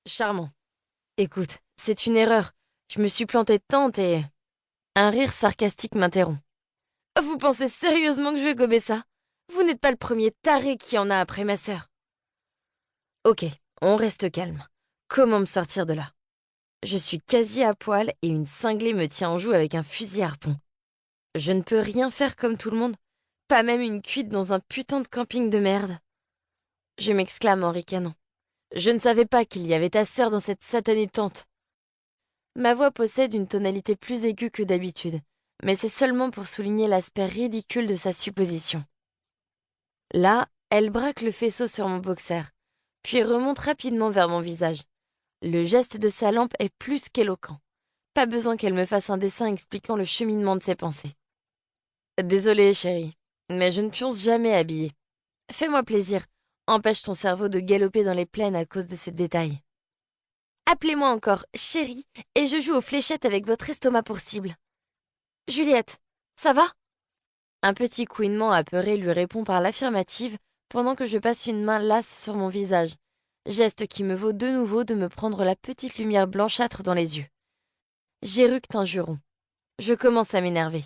Charmant. Écoute, c'est une erreur. Je me suis plantée de tente et... Un rire sarcastique m'interrompt. Vous pensez sérieusement que je vais gober ça? Vous n'êtes pas le premier taré qui en a après ma sœur. Ok, on reste calme. Comment me sortir de là? Je suis quasi à poil et une cinglée me tient en joue avec un fusil à harpon. Je ne peux rien faire comme tout le monde, pas même une cuite dans un putain de camping de merde. Je m'exclame en ricanant. Je ne savais pas qu'il y avait ta sœur dans cette satanée tente. Ma voix possède une tonalité plus aiguë que d'habitude, mais c'est seulement pour souligner l'aspect ridicule de sa supposition. Là, elle braque le faisceau sur mon boxer, puis remonte rapidement vers mon visage. Le geste de sa lampe est plus qu'éloquent. Pas besoin qu'elle me fasse un dessin expliquant le cheminement de ses pensées. Désolée, chérie, mais je ne pionce jamais habillée. Fais-moi plaisir, empêche ton cerveau de galoper dans les plaines à cause de ce détail. Appelez-moi encore chérie et je joue aux fléchettes avec votre estomac pour cible. Juliette, ça va? Un petit couinement apeuré lui répond par l'affirmative pendant que je passe une main lasse sur mon visage, geste qui me vaut de nouveau de me prendre la petite lumière blanchâtre dans les yeux. J'éructe un juron. Je commence à m'énerver.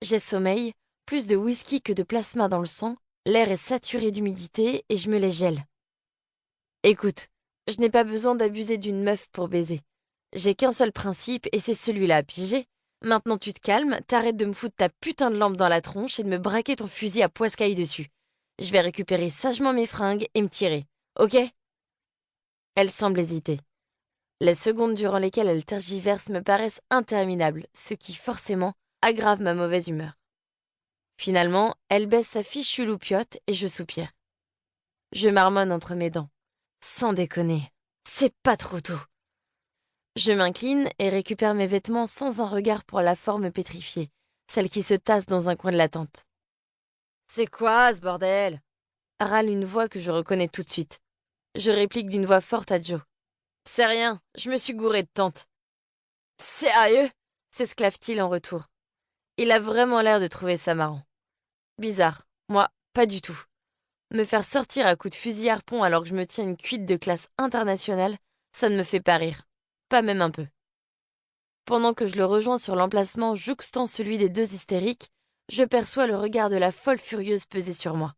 J'ai sommeil, plus de whisky que de plasma dans le sang, l'air est saturé d'humidité et je me les gèle. Écoute, je n'ai pas besoin d'abuser d'une meuf pour baiser. J'ai qu'un seul principe et c'est celui-là, pigé. Maintenant tu te calmes, t'arrêtes de me foutre ta putain de lampe dans la tronche et de me braquer ton fusil à poiscaille dessus. Je vais récupérer sagement mes fringues et me tirer, ok? Elle semble hésiter. Les secondes durant lesquelles elle tergiverse me paraissent interminables, ce qui forcément aggrave ma mauvaise humeur. Finalement, elle baisse sa fichue loupiote et je soupire. Je marmonne entre mes dents. Sans déconner, c'est pas trop tôt. Je m'incline et récupère mes vêtements sans un regard pour la forme pétrifiée, celle qui se tasse dans un coin de la tente. C'est quoi ce bordel? Râle une voix que je reconnais tout de suite. Je réplique d'une voix forte à Joe. C'est rien, je me suis gouré de tente. Sérieux? S'esclave-t-il en retour. Il a vraiment l'air de trouver ça marrant. Bizarre, moi, pas du tout. Me faire sortir à coups de fusil harpon alors que je me tiens une cuite de classe internationale, ça ne me fait pas rire. Pas même un peu. Pendant que je le rejoins sur l'emplacement jouxtant celui des deux hystériques, je perçois le regard de la folle furieuse peser sur moi.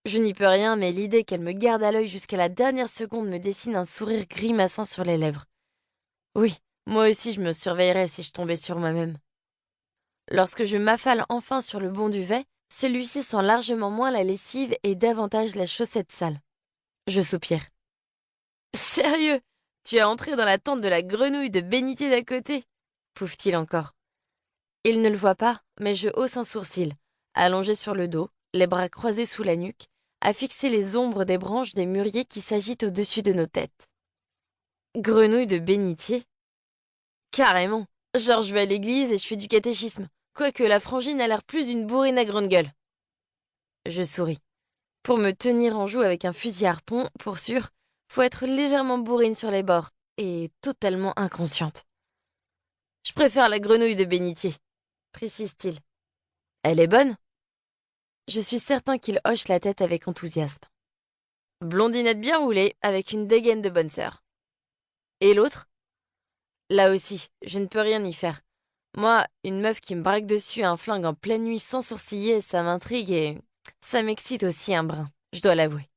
Je n'y peux rien, mais l'idée qu'elle me garde à l'œil jusqu'à la dernière seconde me dessine un sourire grimaçant sur les lèvres. Oui, moi aussi je me surveillerais si je tombais sur moi-même. Lorsque je m'affale enfin sur le bon duvet, celui-ci sent largement moins la lessive et davantage la chaussette sale. Je soupire. Sérieux? Tu as entré dans la tente de la grenouille de bénitier d'à côté? Pouffe-t-il encore. Il ne le voit pas, mais je hausse un sourcil, allongé sur le dos, les bras croisés sous la nuque, à fixer les ombres des branches des mûriers qui s'agitent au-dessus de nos têtes. Grenouille de bénitier? Carrément. Genre je vais à l'église et je fais du catéchisme, quoique la frangine a l'air plus d'une bourrine à grande gueule. Je souris. Pour me tenir en joue avec un fusil à harpon, pour sûr, faut être légèrement bourrine sur les bords et totalement inconsciente. Je préfère la grenouille de bénitier, précise-t-il. Elle est bonne? Je suis certain qu'il hoche la tête avec enthousiasme. Blondinette bien roulée, avec une dégaine de bonne sœur. Et l'autre? Là aussi, je ne peux rien y faire. Moi, une meuf qui me braque dessus un flingue en pleine nuit sans sourciller, ça m'intrigue et ça m'excite aussi un brin, je dois l'avouer.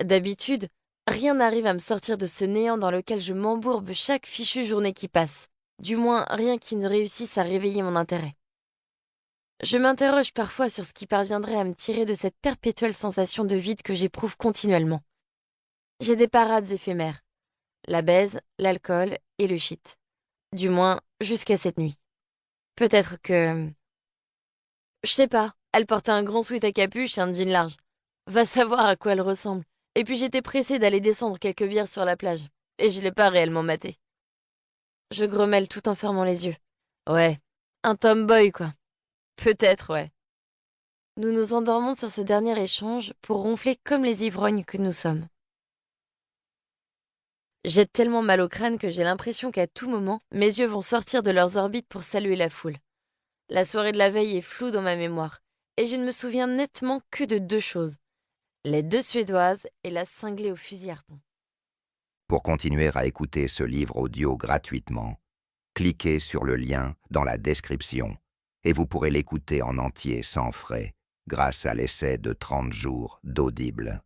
D'habitude, rien n'arrive à me sortir de ce néant dans lequel je m'embourbe chaque fichue journée qui passe. Du moins, rien qui ne réussisse à réveiller mon intérêt. Je m'interroge parfois sur ce qui parviendrait à me tirer de cette perpétuelle sensation de vide que j'éprouve continuellement. J'ai des parades éphémères. La baise, l'alcool et le shit. Du moins, jusqu'à cette nuit. Peut-être que... Je sais pas, elle portait un grand sweat à capuche et un jean large. Va savoir à quoi elle ressemble. Et puis j'étais pressée d'aller descendre quelques bières sur la plage. Et je l'ai pas réellement maté. Je grommelle tout en fermant les yeux. Ouais, un tomboy quoi. Peut-être, ouais. Nous nous endormons sur ce dernier échange pour ronfler comme les ivrognes que nous sommes. J'ai tellement mal au crâne que j'ai l'impression qu'à tout moment, mes yeux vont sortir de leurs orbites pour saluer la foule. La soirée de la veille est floue dans ma mémoire, et je ne me souviens nettement que de deux choses. Les deux Suédoises et la cinglée au fusil harpon. Pour continuer à écouter ce livre audio gratuitement, cliquez sur le lien dans la description et vous pourrez l'écouter en entier sans frais grâce à l'essai de 30 jours d'Audible.